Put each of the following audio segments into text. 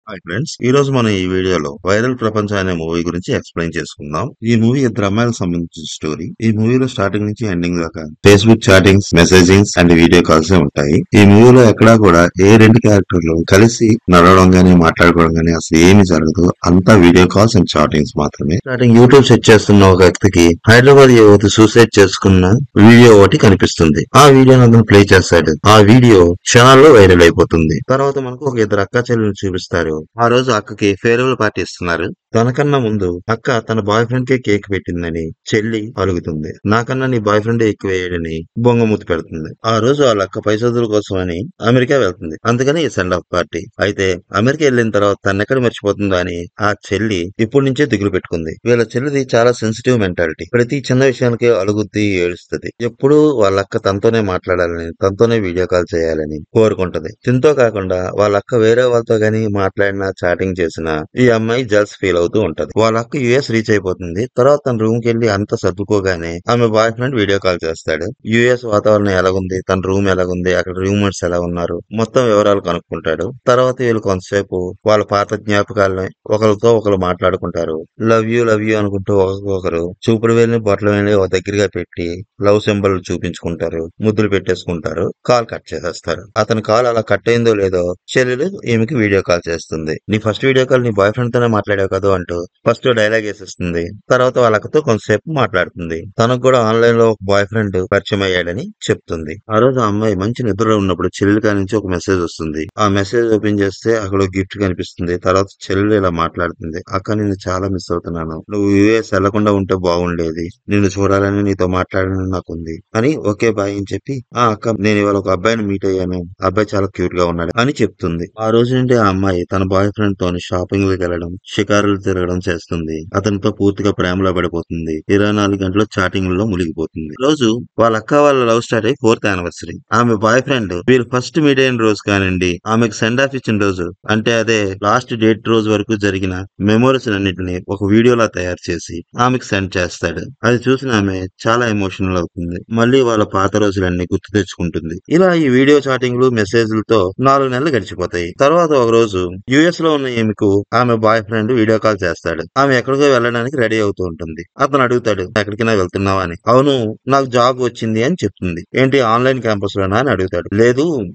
Hi friends, ఈ రోజు మనం ఈ వీడియోలో వైరల్ ప్రపంచం అనే మూవీ గురించి ఎక్స్ప్లెయిన్ చేసుకుందాం. ఈ మూవీ ఇద్దరు అమ్మాయిలకు సంబంధించిన స్టోరీ. ఈ మూవీలో స్టార్టింగ్ నుంచి ఎండింగ్ దాకా Facebook chattings, messagings and video calls ఉంటాయి. ఈ మూవీలో ఎక్కడా కూడా ఏ రెండు క్యారెక్టర్లు కలిసి నడవడం గానీ మాట్లాడుకోవడం గానీ అసలు ఏమి జరగదు. అంతా వీడియో కాల్స్ అండ్ చాటింగ్స్ మాత్రమే. స్టార్టింగ్ యూట్యూబ్ సెట్ చేస్తున్న ఒక వ్యక్తికి హైదరాబాద్ యువతి సూసైడ్ చేసుకున్న వీడియో ఒకటి కనిపిస్తుంది. ఆ వీడియోని అతను ప్లే చేస్తాడు. ఆ వీడియో క్షణాల్లో వైరల్ అయిపోతుంది. తర్వాత మనకు ఒక ఇద్దరు అక్కా చెల్లెలు చూపిస్తారు. ఆ రోజు అక్కకి ఫేర్వెల్ పార్టీ ఇస్తున్నారు. తనకన్నా ముందు అక్క తన బాయ్ ఫ్రెండ్ కే కేక్ పెట్టిందని చెల్లి అలుగుతుంది. నాకన్నా నీ బాయ్ ఫ్రెండ్ ఎక్కువేయడని బొంగమూతి పెడుతుంది. ఆ రోజు వాళ్ళ అక్క పై చదువుల కోసం అని అమెరికా వెళ్తుంది. అందుకని ఈ సెండ్ ఆఫ్ పార్టీ. అయితే అమెరికా వెళ్ళిన తర్వాత తనెక్కడ మర్చిపోతుందో అని ఆ చెల్లి ఇప్పటి నుంచే దిగులు పెట్టుకుంది. వీళ్ళ చెల్లిది చాలా సెన్సిటివ్ మెంటాలిటీ. ప్రతి చిన్న విషయానికి అలుగుద్ది, ఏడుస్తుంది. ఎప్పుడూ వాళ్ళ అక్క తనతోనే మాట్లాడాలని, తనతోనే వీడియో కాల్ చేయాలని కోరుకుంటది. తింతో కాకుండా వాళ్ళ అక్క వేరే వాళ్ళతో గానీ మాట్లాడినా, చాటింగ్ చేసినా ఈ అమ్మాయి జల్స్ ఫీల్ అవుతూ ఉంటది. వాళ్ళ అక్క యుఎస్ రీచ్ అయిపోతుంది. తర్వాత తన రూమ్ కి వెళ్లి అంత సర్దుకోగానే ఆమె బాయ్ ఫ్రెండ్ వీడియో కాల్ చేస్తాడు. యుఎస్ వాతావరణం ఎలాగుంది, తన రూమ్ ఎలాగుంది, అక్కడ రూమ్మేట్స్ ఎలా ఉన్నారు, మొత్తం వివరాలు కనుక్కుంటాడు. తర్వాత వీళ్ళు కొంతసేపు వాళ్ళ పాత జ్ఞాపకాలని ఒకరితో ఒకరు మాట్లాడుకుంటారు. లవ్ యూ అనుకుంటూ ఒకరికొకరు చూపుడు వేలిని బొట్టల వేలిని ఒక దగ్గరగా పెట్టి లవ్ సింబల్ చూపించుకుంటారు. ముద్దులు పెట్టేసుకుంటారు. కాల్ కట్ చేసేస్తారు. అతని కాల్ అలా కట్ అయిందో లేదో చెల్లెలు ఈమెకి వీడియో కాల్ చేస్తుంది. నీ ఫస్ట్ వీడియో కాల్ నీ బాయ్ ఫ్రెండ్ తోనే మాట్లాడావు కదా అంటూ ఫస్ట్ డైలాగ్ వేసేస్తుంది. తర్వాత వాళ్ళ అక్కతో కొంతసేపు మాట్లాడుతుంది. తనకు కూడా ఆన్లైన్ లో ఒక బాయ్ ఫ్రెండ్ పరిచయం అయ్యాడని చెప్తుంది. ఆ రోజు ఆ అమ్మాయి మంచి నిద్రలో ఉన్నప్పుడు చెల్లెలి కాడి నుంచి ఒక మెసేజ్ వస్తుంది. ఆ మెసేజ్ ఓపెన్ చేస్తే అక్కడ గిఫ్ట్ కనిపిస్తుంది. తర్వాత చెల్లెలు ఇలా మాట్లాడుతుంది. అక్క నిన్ను చాలా మిస్ అవుతున్నాను. నువ్వు యుఎస్ వెళ్లకుండా ఉంటే బాగుండేది. నిన్ను చూడాలని, నీతో మాట్లాడాలని నాకుంది అని ఓకే బాయ్ అని చెప్పి, ఆ అక్క నేను ఇవాళ ఒక అబ్బాయిని మీట్ అయ్యాను. ఆ అబ్బాయి చాలా క్యూట్ గా ఉన్నాడు అని చెప్తుంది. ఆ రోజు నుండి ఆ అమ్మాయి తన బాయ్ ఫ్రెండ్ తోని షాపింగ్ లకు వెళ్ళడం, షికారులు తిరగడం చేస్తుంది. అతనితో పూర్తిగా ప్రేమలో పడిపోతుంది. 24 గంటలు చాటింగ్ లో మునిగిపోతుంది. ఈ రోజు వాళ్ళ అక్క వాళ్ళ లవ్ స్టార్ట్ అయ్యి 4th యానివర్సరీ. ఆమె బాయ్ ఫ్రెండ్ వీళ్ళు ఫస్ట్ మీట్ అయిన రోజు కానివ్వండి, ఆమెకు సెండ్ ఆఫ్ ఇచ్చిన రోజు, అంటే అదే లాస్ట్ డేట్ రోజు వరకు జరిగిన మెమోరీస్ అన్నిటిని ఒక వీడియోలా తయారు చేసి ఆమెకు సెండ్ చేస్తాడు. అది చూసిన ఆమె చాలా ఎమోషనల్ అవుతుంది. మళ్ళీ వాళ్ళ పాత రోజులన్నీ గుర్తు తెచ్చుకుంటుంది. ఇలా ఈ వీడియో చాటింగ్లు, మెసేజ్లతో 4 నెలలు గడిచిపోతాయి. తర్వాత ఒక రోజు యుఎస్ లో ఉన్న ఈమెకు ఆమె బాయ్ ఫ్రెండ్ వీడియో కాల్ చేస్తాడు. ఆమె ఎక్కడికో వెళ్ళడానికి రెడీ అవుతూ ఉంటుంది. అతను అడుగుతాడు, ఎక్కడికైనా వెళ్తున్నావా అని. అవును, నాకు జాబ్ వచ్చింది అని చెప్తుంది. ఏంటి ఆన్లైన్ క్యాంపస్ లోనా అని అడుగుతాడు. లేదు,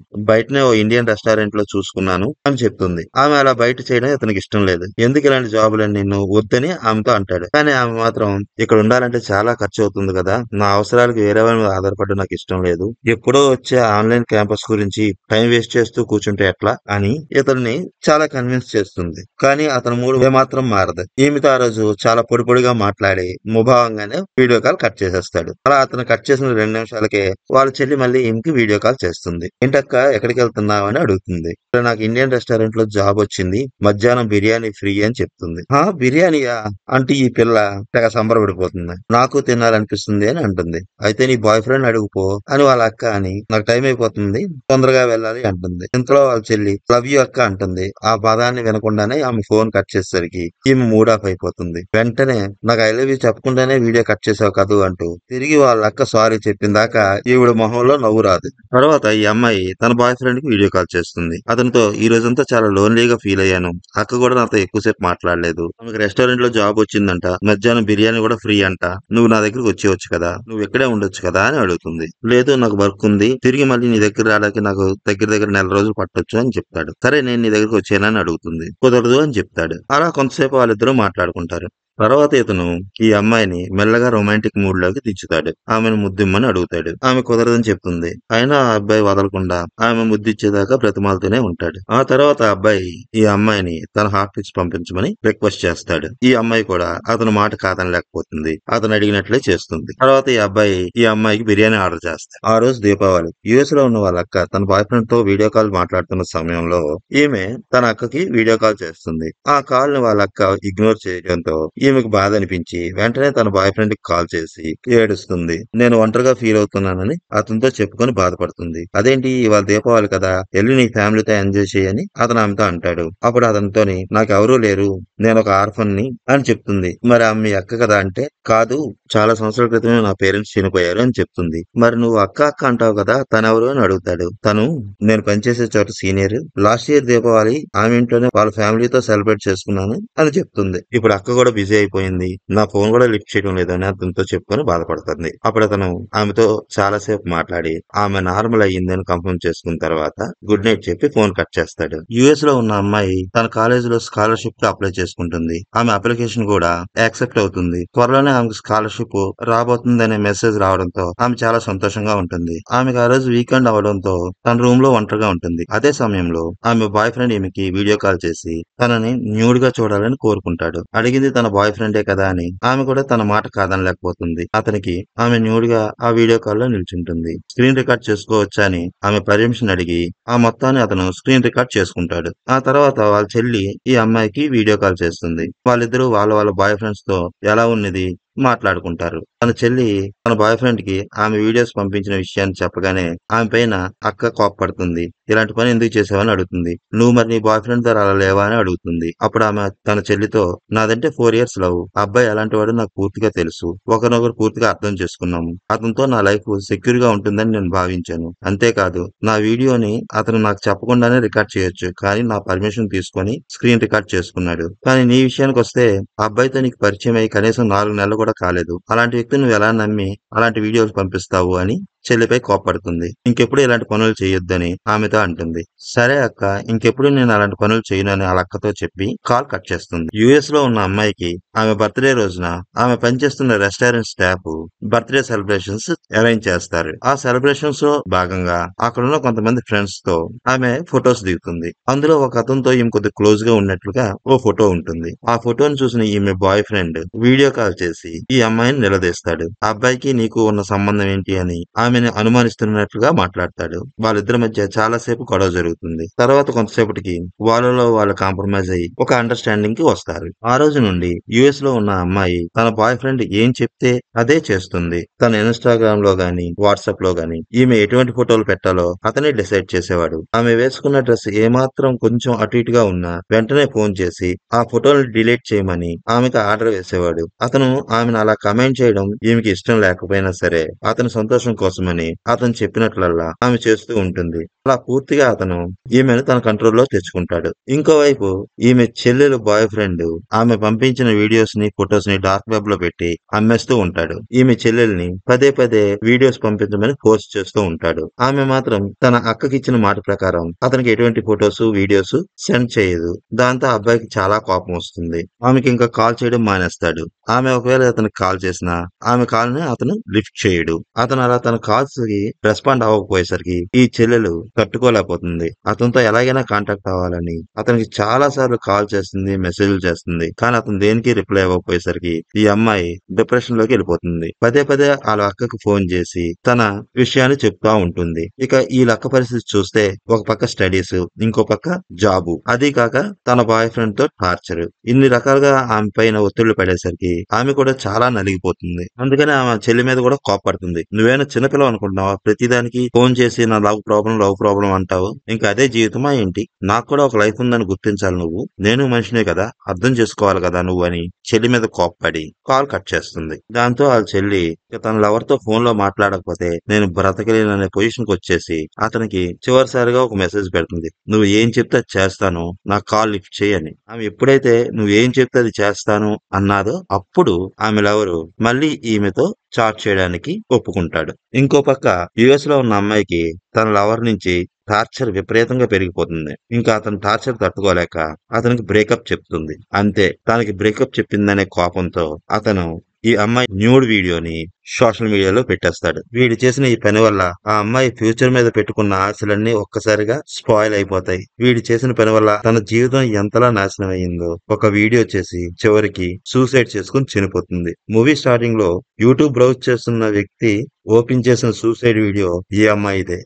బయటనే ఓ ఇండియన్ రెస్టారెంట్ లో చూసుకున్నాను అని చెప్తుంది. ఆమె అలా బయట చేయడం అతనికి ఇష్టం లేదు. ఎందుకు ఇలాంటి జాబులని నిన్ను వద్దని ఆమెతో అంటాడు. కానీ ఆమె మాత్రం ఇక్కడ ఉండాలంటే చాలా ఖర్చు అవుతుంది కదా, నా అవసరాలకు వేరే వాళ్ళ మీద ఆధారపడడం నాకు ఇష్టం లేదు. ఎప్పుడో వచ్చే ఆన్లైన్ క్యాంపస్ గురించి టైం వేస్ట్ చేస్తూ కూర్చుంటే ఎట్లా అని ఇతన్ని చాలా కన్విన్స్ చేస్తుంది. కానీ అతని మూడు ఏమాత్రం మారదు. ఈమెతో ఆ రోజు చాలా పొడి పొడిగా మాట్లాడి ముభావంగానే వీడియో కాల్ కట్ చేసేస్తాడు. అలా అతను కట్ చేసిన 2 నిమిషాలకే వాళ్ళ చెల్లి మళ్ళీ ఈమెకి వీడియో కాల్ చేస్తుంది. ఏంటక్క ఎక్కడికి వెళ్తున్నావు అని అడుగుతుంది. "ఇలా నాకు ఇండియన్ రెస్టారెంట్ లో జాబ్ వచ్చింది, మధ్యాహ్నం బిర్యానీ ఫ్రీ అని చెప్తుంది. ఆ బిర్యానీయా అంటే ఈ పిల్ల తెగ సంబరపడిపోతుంది. నాకు తినాలనిపిస్తుంది అని అంటుంది. అయితే నీ బాయ్ ఫ్రెండ్ అడుగుపో అని వాళ్ళ అక్క అని, నాకు టైం అయిపోతుంది తొందరగా వెళ్ళాలి అంటుంది. ఇంతలో వాళ్ళ చెల్లి లవ్ యూ అక్క అంటుంది. ఆ పదాన్ని వినకుండానే ఆమె ఫోన్ కట్ చేసేసరికి ఈమె మూడ్ ఆఫ్ అయిపోతుంది. వెంటనే నాకు ఐ లవ్ యూ చెప్పకుండానే వీడియో కట్ చేసావు కదూ అంటూ తిరిగి వాళ్ళ అక్క సారీ చెప్పిందాకా ఈవిడ మొహంలో నవ్వు రాదు. తర్వాత ఈ అమ్మాయి తన బాయ్ ఫ్రెండ్ కి వీడియో కాల్ చేస్తుంది. అతనితో ఈ రోజంతా చాలా లోన్లీగా ఫీల్ అయ్యాను. అక్క కూడా నాతో ఎక్కువసేపు మాట్లాడలేదు. ఆమెకు రెస్టారెంట్ లో జాబ్ వచ్చిందంట, మధ్యాహ్నం బిర్యానీ కూడా ఫ్రీ అంట. నువ్వు నా దగ్గరికి వచ్చేవచ్చు కదా, నువ్వు ఇక్కడే ఉండొచ్చు కదా అని అడుగుతుంది. లేదు, నాకు వర్క్ ఉంది, తిరిగి మళ్ళీ నీ దగ్గర రావడానికి నాకు దగ్గర దగ్గర నెల రోజులు పట్టొచ్చు అని చెప్తాడు. సరే నేను నీ దగ్గరికి వచ్చేనని అడుగుతుంది. కుదరదు అని చెప్తాడు. అలా కొంతసేపు వాళ్ళిద్దరూ మాట్లాడుకుంటారు. తర్వాత ఇతను ఈ అమ్మాయిని మెల్లగా రొమాంటిక్ మూడ్ లోకి దించుతాడు. ఆమెను ముద్దిమ్మని అడుగుతాడు. ఆమె కుదరదని చెప్తుంది. అయినా ఆ అబ్బాయి వదలకుండా ఆమె ముద్దిచ్చేదాకా బ్రతిమాలుతూనే ఉంటాడు. ఆ తర్వాత ఆ అబ్బాయి ఈ అమ్మాయిని తన హాట్ పిక్స్ పంపించమని రిక్వెస్ట్ చేస్తాడు. ఈ అమ్మాయి కూడా అతని మాట కాదనలేకపోతుంది. అతను అడిగినట్లే చేస్తుంది. తర్వాత ఈ అబ్బాయి ఈ అమ్మాయికి బిర్యానీ ఆర్డర్ చేస్తాడు. ఆ రోజు దీపావళి. యుఎస్ లో ఉన్న వాళ్ళ అక్క తన బాయ్ ఫ్రెండ్ తో వీడియో కాల్ మాట్లాడుతున్న సమయంలో ఈమె తన అక్కకి వీడియో కాల్ చేస్తుంది. ఆ కాల్ ని వాళ్ళ అక్క ఇగ్నోర్ చేయడంతో ఈమెకు బాధ అనిపించి వెంటనే తన బాయ్ ఫ్రెండ్ కి కాల్ చేసి ఏడుస్తుంది. నేను ఒంటరిగా ఫీల్ అవుతున్నానని అతనితో చెప్పుకొని బాధపడుతుంది. అదేంటి ఇవాళ దీపావళి కదా, వెళ్ళి నీ ఫ్యామిలీతో ఎంజాయ్ చేయని అతను ఆమెతో అంటాడు. అప్పుడు అతనితోని నాకెవరూ లేరు, నేను ఒక ఆర్ఫన్ అని చెప్తుంది. మరి ఆమె మీ అక్క కదా అంటే, కాదు, చాలా సంవత్సరాల క్రితమే నా పేరెంట్స్ చనిపోయారు అని చెప్తుంది. మరి నువ్వు అక్క అక్క అంటావు కదా, తనెవరు అని అడుగుతాడు. తను నేను పనిచేసే చోట సీనియర్, లాస్ట్ ఇయర్ దీపావళి ఆమె ఇంట్లోనే వాళ్ళ ఫ్యామిలీతో సెలబ్రేట్ చేసుకున్నాను అని చెప్తుంది. ఇప్పుడు అక్క కూడా బిజీ అయిపోయింది, నా ఫోన్ కూడా లిఫ్ట్ చేయడం లేదని అతనితో చెప్పుకొని బాధపడుతుంది. అప్పుడు అతను ఆమెతో చాలా సేపు మాట్లాడి ఆమె నార్మల్ అయ్యిందని కన్ఫర్మ్ చేసుకున్న తర్వాత గుడ్ నైట్ చెప్పి ఫోన్ కట్ చేస్తాడు. యుఎస్ లో ఉన్న అమ్మాయి తన కాలేజ్ లో స్కాలర్షిప్ కి అప్లై చేసుకుంటుంది. ఆమె అప్లికేషన్ కూడా యాక్సెప్ట్ అవుతుంది. త్వరలోనే ఆమెకు స్కాలర్షిప్ రాబోతుందనే మెసేజ్ రావడంతో ఆమె చాలా సంతోషంగా ఉంటుంది. ఆమెకు ఆ రోజు వీకెండ్ అవడంతో తన రూమ్ లో ఒంటరిగా ఉంటుంది. అదే సమయంలో ఆమె బాయ్ ఫ్రెండ్ ఈమెకి వీడియో కాల్ చేసి తనని న్యూడ్ గా చూడాలని కోరుకుంటాడు. అడిగింది తన బాయ్ ఫ్రెండే కదా అని ఆమె కూడా తన మాట కాదనలేకపోతుంది. అతనికి ఆమె న్యూడ్ గా ఆ వీడియో కాల్ లో నిల్చుంటుంది. స్క్రీన్ రికార్డ్ చేసుకోవచ్చా అని ఆమె పర్మిషన్ అడిగి ఆ మొత్తాన్ని అతను స్క్రీన్ రికార్డ్ చేసుకుంటాడు. ఆ తర్వాత వాళ్ళ చెల్లి ఈ అమ్మాయికి వీడియో కాల్ చేస్తుంది. వాళ్ళిద్దరూ వాళ్ళ వాళ్ళ బాయ్ ఫ్రెండ్స్ తో ఎలా ఉన్నది మాట్లాడుకుంటారు. తన చెల్లి తన బాయ్ ఫ్రెండ్ కి ఆమె వీడియోస్ పంపించిన విషయాన్ని చెప్పగానే ఆమె పైన అక్క కోప్పడుతుంది. ఇలాంటి పని ఎందుకు చేసావని అడుగుతుంది. నువ్వు మరి నీ బాయ్ ఫ్రెండ్ ద్వారా అలా లేవా అని అడుగుతుంది. అప్పుడు ఆమె తన చెల్లితో, నాదంటే 4 ఇయర్స్ లవ్, అబ్బాయి ఎలాంటి వాడు నాకు పూర్తిగా తెలుసు, ఒకరినొకరు పూర్తిగా అర్థం చేసుకున్నాము, అతనితో నా లైఫ్ సెక్యూర్ గా ఉంటుందని నేను భావించాను. అంతేకాదు నా వీడియోని అతను నాకు చెప్పకుండానే రికార్డ్ చేయొచ్చు, కానీ నా పర్మిషన్ తీసుకొని స్క్రీన్ రికార్డ్ చేసుకున్నాడు. కానీ నీ విషయానికి వస్తే ఆ అబ్బాయితో నీకు పరిచయం అయ్యి కనీసం 4 నెలలు కూడా కాలేదు. అలాంటి వ్యక్తిని నువ్వు ఎలా నమ్మి అలాంటి వీడియోలు పంపిస్తావు అని చెల్లిపై కోప్పడుతుంది. ఇంకెప్పుడు ఇలాంటి పనులు చేయొద్దని ఆమెతో అంటుంది. సరే అక్క, ఇంకెప్పుడు నేను అలాంటి పనులు చేయను అని వాళ్ళ అక్కతో చెప్పి కాల్ కట్ చేస్తుంది. యుఎస్ లో ఉన్న అమ్మాయికి ఆమె బర్త్డే రోజున ఆమె పనిచేస్తున్న restaurant staff birthday celebrations arrange చేస్తారు. ఆ సెలబ్రేషన్స్ లో భాగంగా అక్కడున్న కొంతమంది ఫ్రెండ్స్ తో ఆమె ఫొటోస్ దిగుతుంది. అందులో ఒక అతనితో ఈమె కొద్దిగా క్లోజ్ గా ఉన్నట్లుగా ఓ ఫోటో ఉంటుంది. ఆ ఫోటోను చూసిన ఈమె బాయ్ ఫ్రెండ్ వీడియో కాల్ చేసి ఈ అమ్మాయిని నిలదీస్తాడు. ఆ అబ్బాయికి నీకు ఉన్న సంబంధం ఏంటి అని ఆమెను అనుమానిస్తున్నట్లుగా మాట్లాడతాడు. వాళ్ళిద్దరి మధ్య చాలా సేపు గొడవ జరుగుతుంది. తర్వాత కొంతసేపటికి వాళ్ళలో వాళ్ళు కాంప్రమైజ్ అయ్యి ఒక అండర్స్టాండింగ్ కి వస్తారు. ఆ రోజు నుండి యుఎస్ లో ఉన్న అమ్మాయి తన బాయ్ ఫ్రెండ్ ఏం చెప్తే అదే చేస్తుంది. తన ఇన్స్టాగ్రామ్ లో గాని వాట్సాప్ లో గాని ఈమె ఎటువంటి ఫోటోలు పెట్టాలో అతనే డిసైడ్ చేసేవాడు. ఆమె వేసుకున్న డ్రెస్ ఏమాత్రం కొంచెం అటు ఇటుగా ఉన్నా వెంటనే ఫోన్ చేసి ఆ ఫోటోలను డిలీట్ చేయమని ఆమెకు ఆర్డర్ వేసేవాడు. అతను ఆమెను అలా కమెంట్ చేయడం ఈమెకి ఇష్టం లేకపోయినా సరే అతని సంతోషం కోసమని అతను చెప్పినట్లల్లా ఆమె చేస్తూ ఉంటుంది. అలా పూర్తిగా అతను ఈమెను తన కంట్రోల్లో తెచ్చుకుంటాడు. ఇంకోవైపు ఈమె చెల్లెలు బాయ్ ఫ్రెండ్ ఆమె పంపించిన వీడియోస్ ని ఫొటోస్ ని డార్క్ వెబ్ లో పెట్టి అమ్మేస్తూ ఉంటాడు. ఈమె చెల్లెల్ని పదే పదే వీడియోస్ పంపించమని ఫోర్స్ చేస్తూ ఉంటాడు. ఆమె మాత్రం తన అక్కకిచ్చిన మాట ప్రకారం అతనికి ఎటువంటి ఫొటోస్ వీడియోస్ సెండ్ చేయదు. దాంతో ఆ అబ్బాయికి చాలా కోపం వస్తుంది. ఆమెకి ఇంకా కాల్ చేయడం మానేస్తాడు. ఆమె ఒకవేళ అతనికి కాల్ చేసినా ఆమె కాల్ ని అతను లిఫ్ట్ చేయడు. అతను అలా తన కాల్స్ కి రెస్పాండ్ అవ్వకపోయేసరికి ఈ చెల్లెలు తట్టుకోలేకపోతుంది. అతనితో ఎలాగైనా కాంటాక్ట్ అవ్వాలని అతనికి చాలా సార్లు కాల్ చేస్తుంది, మెసేజ్లు చేస్తుంది. కానీ అతను దేనికి రిప్లై అవ్వకపోయేసరికి ఈ అమ్మాయి డిప్రెషన్ లోకి వెళ్ళిపోతుంది. పదే పదే వాళ్ళ అక్కకు ఫోన్ చేసి తన విషయాన్ని చెప్తా ఉంటుంది. ఇక ఈ లక్క పరిస్థితి చూస్తే ఒక పక్క స్టడీస్, ఇంకో పక్క జాబు, అది కాక తన బాయ్ ఫ్రెండ్ తో టార్చర్, ఇన్ని రకాలుగా ఆమె పైన ఒత్తిళ్లు పడేసరికి ఆమె కూడా చాలా నలిగిపోతుంది. అందుకని ఆమె చెల్లి మీద కూడా కోపడుతుంది. నువ్వేనా చిన్నపిల్లవు అనుకుంటున్నావా, ప్రతిదానికి ఫోన్ చేసి నా లవ్ ప్రాబ్లం అంటావు, ఇంకా అదే జీవితమా ఏంటి, నాకు కూడా ఒక లైఫ్ ఉందని గుర్తించాలి నువ్వు, నేను మనిషినే కదా, అర్థం చేసుకోవాలి కదా నువ్వు అని చెల్లి మీద కోప్పడి కాల్ కట్ చేస్తుంది. దాంతో వాళ్ళ చెల్లి ఇక తన లవర్ తో ఫోన్ లో మాట్లాడకపోతే నేను బ్రతకలేననే పొజిషన్ కి వచ్చేసి అతనికి చివరిసారిగా ఒక మెసేజ్ పెడుతుంది. నువ్వు ఏం చెప్తే అది చేస్తాను, నా కాల్ లిఫ్ట్ చేయని. ఆమె ఎప్పుడైతే నువ్వు ఏం చెప్తే అది చేస్తాను అన్నాదో అప్పుడు ఆమె లవరు మళ్ళీ ఈమెతో చాట్ చేయడానికి ఒప్పుకుంటాడు. ఇంకో పక్క యుఎస్ లో ఉన్న అమ్మాయికి తన లవర్ నుంచి టార్చర్ విపరీతంగా పెరిగిపోతుంది. ఇంకా అతను టార్చర్ తట్టుకోలేక అతనికి బ్రేకప్ చెప్తుంది. అంతే, తనకి బ్రేకప్ చెప్పిందనే కోపంతో అతను ఈ అమ్మాయి న్యూడ్ వీడియోని సోషల్ మీడియాలో పెట్టేస్తాడు. వీడు చేసిన ఈ పని వల్ల ఆ అమ్మాయి ఫ్యూచర్ మీద పెట్టుకున్న ఆశలన్నీ ఒక్కసారిగా స్పాయిల్ అయిపోతాయి. వీడు చేసిన పని వల్ల తన జీవితం ఎంతలా నాశనం అయ్యిందో ఒక వీడియో చేసి చివరికి సూసైడ్ చేసుకుని చనిపోతుంది. మూవీ స్టార్టింగ్ లో యూట్యూబ్ బ్రౌజ్ చేస్తున్న వ్యక్తి ఓపెన్ చేసిన సూసైడ్ వీడియో ఈ అమ్మాయిదే.